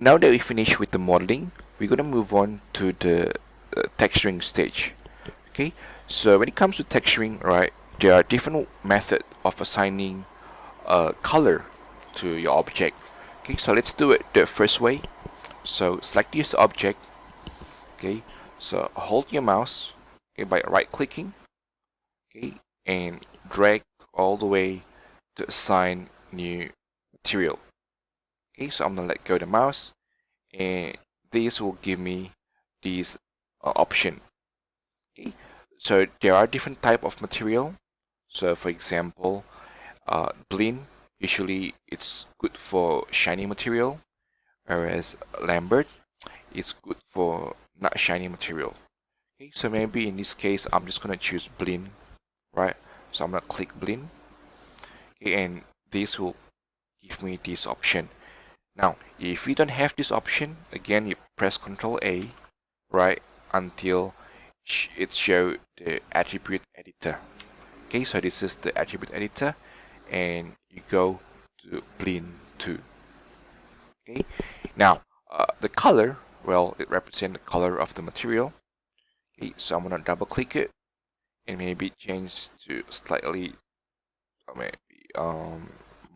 Now that we finished with the modeling, we're going to move on to the texturing stage. Okay, so when it comes to texturing, right, there are different methods of assigning color to your object. Okay, so let's do it the first way. So select this object. Okay, so hold your mouse, okay, by right clicking, okay, and drag all the way to assign new material. Okay, so I'm gonna let go of the mouse, and this will give me this option. Okay, so there are different type of material. So for example, blend, usually it's good for shiny material, whereas Lambert is good for not shiny material. Okay, so maybe in this case I'm just gonna choose blend, right? So I'm gonna click blend, okay, and this will give me this option. Now, if you don't have this option, again you press Ctrl A, right, until it shows the attribute editor. Okay, so this is the attribute editor, and you go to blend 2. Okay, now the color, well, it represents the color of the material. Okay, so I'm gonna double click it and maybe change to slightly, maybe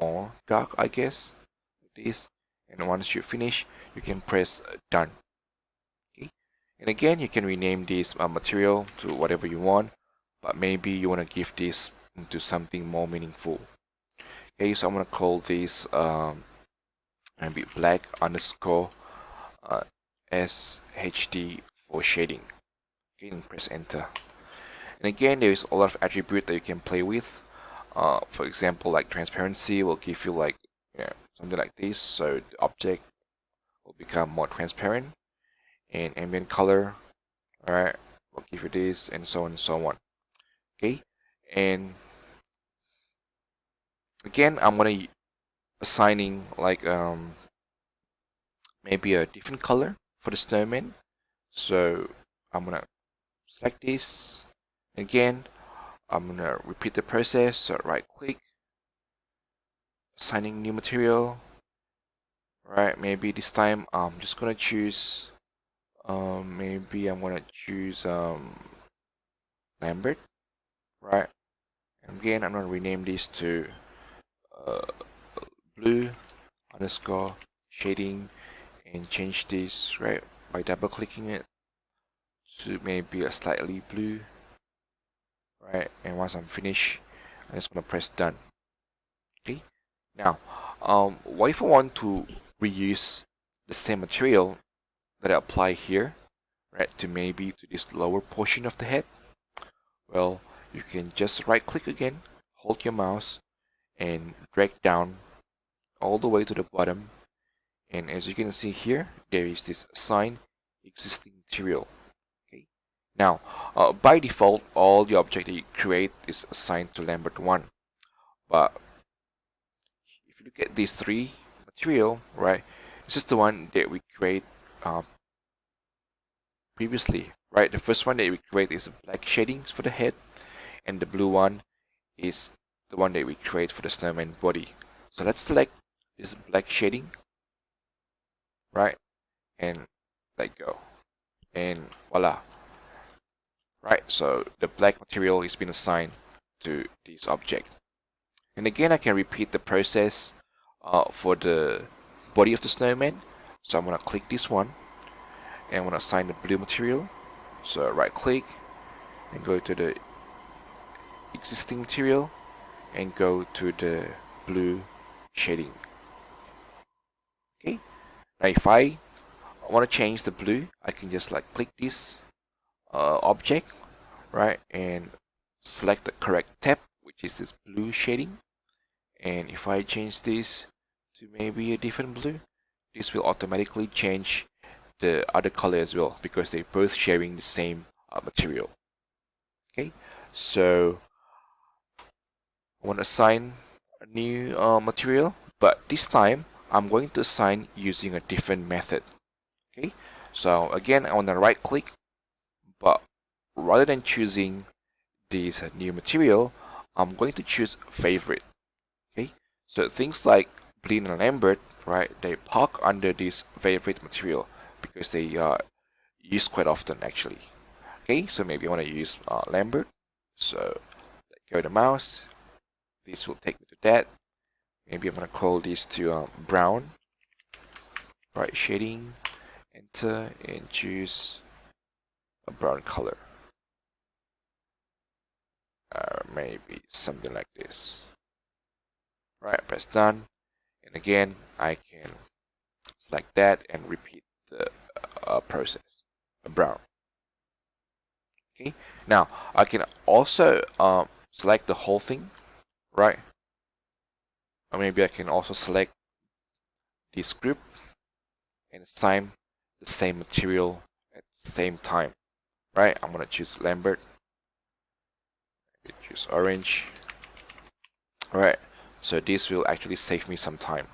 more dark, I guess, like this. And once you finish, you can press done. Okay, and again, you can rename this material to whatever you want, but maybe you want to give this into something more meaningful. Okay, so I'm gonna call this maybe black underscore SHD for shading. Okay, and press enter. And again, there is a lot of attribute that you can play with. For example, like transparency will give you like something like this, so the object will become more transparent. And ambient color, alright, will give you this, and so on and so on. Okay, and again, I'm gonna assigning like maybe a different color for the snowman. So I'm gonna select this. Again, I'm gonna repeat the process. So right click, assigning new material. Right, maybe this time I'm just gonna choose. Maybe I'm gonna choose Lambert. Right, and again I'm gonna rename this to uh, blue underscore shading, and change this, right, by double clicking it to maybe a slightly blue, right, and once I'm finished I just want to press done. Okay, now what if I want to reuse the same material that I apply here, right, to maybe to this lower portion of the head? Well, you can just right click again, hold your mouse, and drag down all the way to the bottom, and as you can see here, there is this assign existing material. Okay, now by default all the object that you create is assigned to Lambert 1, but if you look at these three material, right, this is the one that we create previously, right? The first one that we create is black shadings for the head, and the blue one is the one that we create for the snowman body. So let's select this black shading, right, and let go, and voila. Right, so the black material is being assigned to this object. And again, I can repeat the process for the body of the snowman. So I'm gonna click this one, and I'm gonna assign the blue material. So right click, and go to the existing material, and go to the blue shading. Okay, now if I want to change the blue, I can just like click this object, right, and select the correct tab, which is this blue shading. And if I change this to maybe a different blue, this will automatically change the other color as well, because they're both sharing the same material. Okay, so I want to assign a new material, but this time I'm going to assign using a different method. Okay, so again I want to right click, but rather than choosing this new material, I'm going to choose favorite. Okay, so things like blend and Lambert, right, they park under this favorite material because they are used quite often actually. Okay, so maybe I want to use Lambert. So go to mouse. This will take me to that. Maybe I'm gonna call this to brown. Right, shading, enter, and choose a brown color. Maybe something like this. Right, press done, and again I can select that and repeat the process. Brown. Okay. Now I can also select the whole thing, right? Or maybe I can also select this group and assign the same material at the same time, right? I'm gonna choose Lambert. Choose orange. All right. So this will actually save me some time.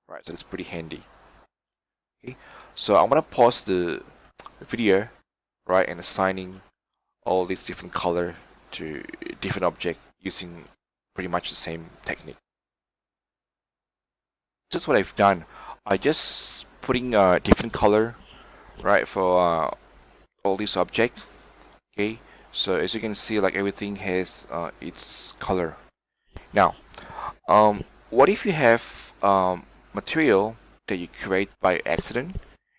Right. So it's pretty handy. Okay. So I'm gonna pause the video, right, and assigning all these different color to different object using pretty much the same technique. Just what I've done. I just putting a different color, right, for all these object. Okay. So as you can see, like everything has its color. Now, what if you have material that you create by accident,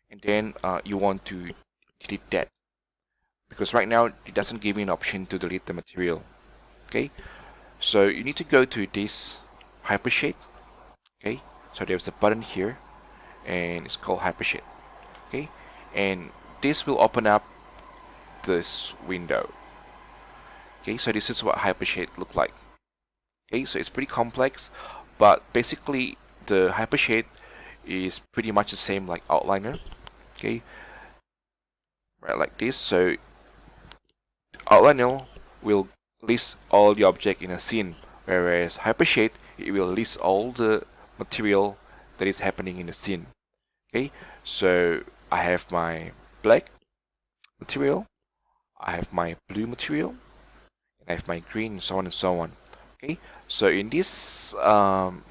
and then you want to delete that? Because right now it doesn't give me an option to delete the material. Okay, so you need to go to this Hypershade. Okay, so there's a button here, and it's called Hypershade. Okay, and this will open up this window. Okay, so this is what Hypershade look like. Okay, so it's pretty complex, but basically the Hypershade is pretty much the same like outliner. Okay, right, like this. So outliner will list all the object in a scene, whereas Hypershade it will list all the material that is happening in the scene. Okay, so I have my black material, I have my blue material, and I have my green, and so on and so on. Okay, so in this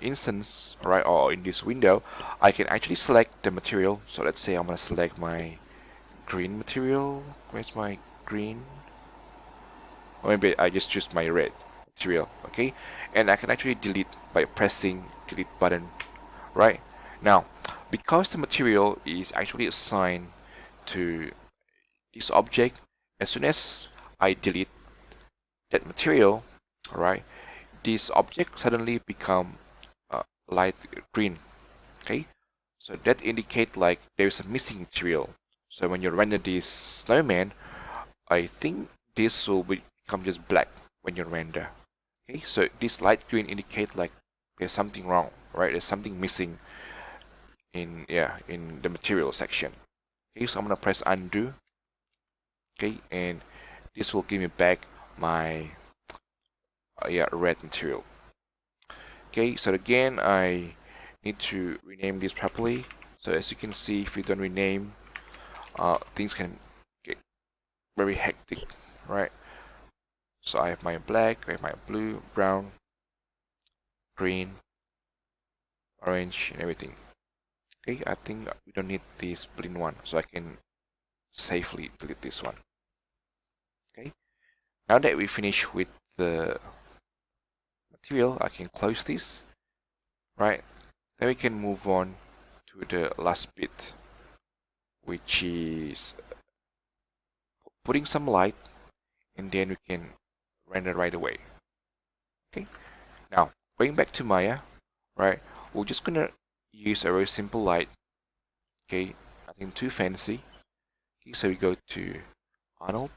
instance, right, or in this window, I can actually select the material. So let's say I'm gonna select my green material. Where's my green? Or maybe I just choose my red material. Okay, and I can actually delete by pressing delete button. Right now, because the material is actually assigned to this object, as soon as I delete that material, alright, this object suddenly become light green. Okay, so that indicate like there's a missing material. So when you render this snowman, I think this will become just black when you render. Okay, so this light green indicate like there's something wrong, right? There's something missing in the material section. Okay, so I'm gonna press undo. Okay, and this will give me back my red material. Okay, so again I need to rename this properly. So as you can see, if you don't rename, things can get very hectic, right? So I have my black, I have my blue, brown, green, orange, and everything. Okay, I think we don't need this green one, so I can safely delete this one. Okay, now that we finish with the material, I can close this, right? Then we can move on to the last bit, which is putting some light, and then we can render right away. Okay, now going back to Maya, right? We're just gonna use a very simple light. Okay, nothing too fancy. Okay, so we go to Arnold,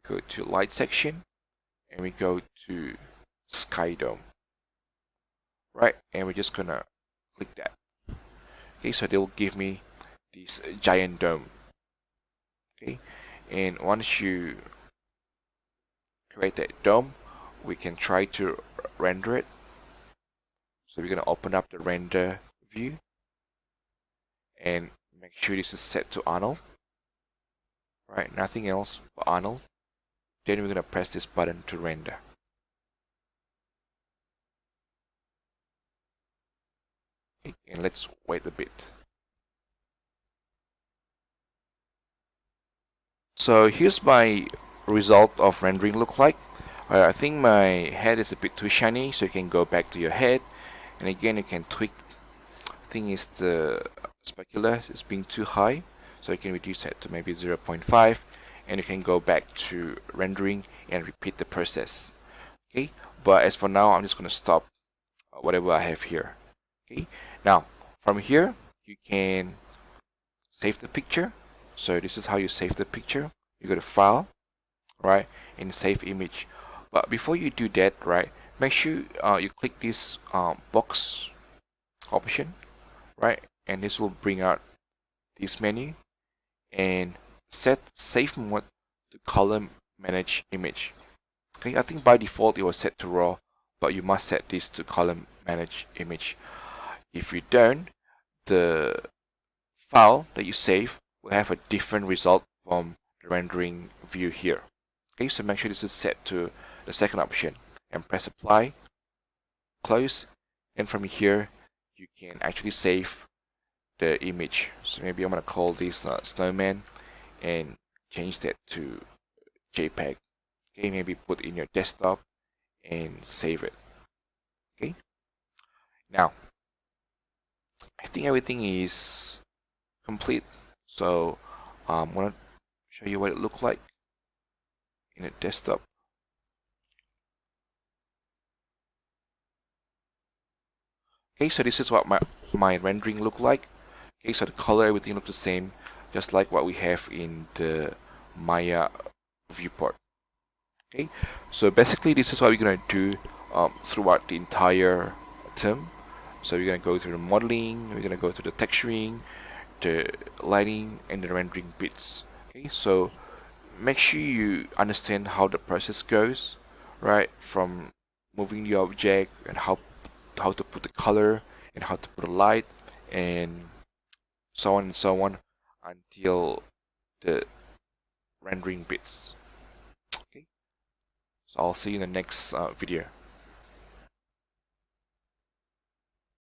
go to light section, and we go to Sky Dome. Right, and we're just gonna click that. Okay, so they'll give me this giant dome. Okay, and once you create that dome, we can try to render it. So we're gonna open up the render view and make sure this is set to Arnold. Right, nothing else but Arnold. Then we're gonna press this button to render. Okay, and let's wait a bit. So here's my result of rendering look like. I think my head is a bit too shiny, so you can go back to your head, and again you can tweak. Thing is the specular is being too high, so you can reduce that to maybe 0.5, and you can go back to rendering and repeat the process. Okay, but as for now, I'm just going to stop whatever I have here. Okay, now from here you can save the picture. So this is how you save the picture. You go to File, right, and Save Image. But before you do that, right, make sure you click this box option, right, and this will bring out this menu and set Save Mode to Column Manage Image. Okay, I think by default it was set to RAW, but you must set this to Column Manage Image. If you don't, the file that you save will have a different result from the rendering view here. Okay, so make sure this is set to the second option and press Apply, Close, and from here you can actually save the image. So maybe I'm gonna call this snowman and change that to JPEG. Okay, maybe put in your desktop and save it. Okay, now I think everything is complete. So I'm gonna show you what it looks like in a desktop. Okay, so this is what my rendering look like. Okay, so the color, everything looks the same, just like what we have in the Maya viewport. Okay, so basically this is what we're gonna do throughout the entire term. So we're gonna go through the modeling, we're gonna go through the texturing, the lighting, and the rendering bits. Okay, so make sure you understand how the process goes, right? From moving the object and how to put the color and how to put a light and so on and so on until the rendering bits. Okay, so I'll see you in the next video.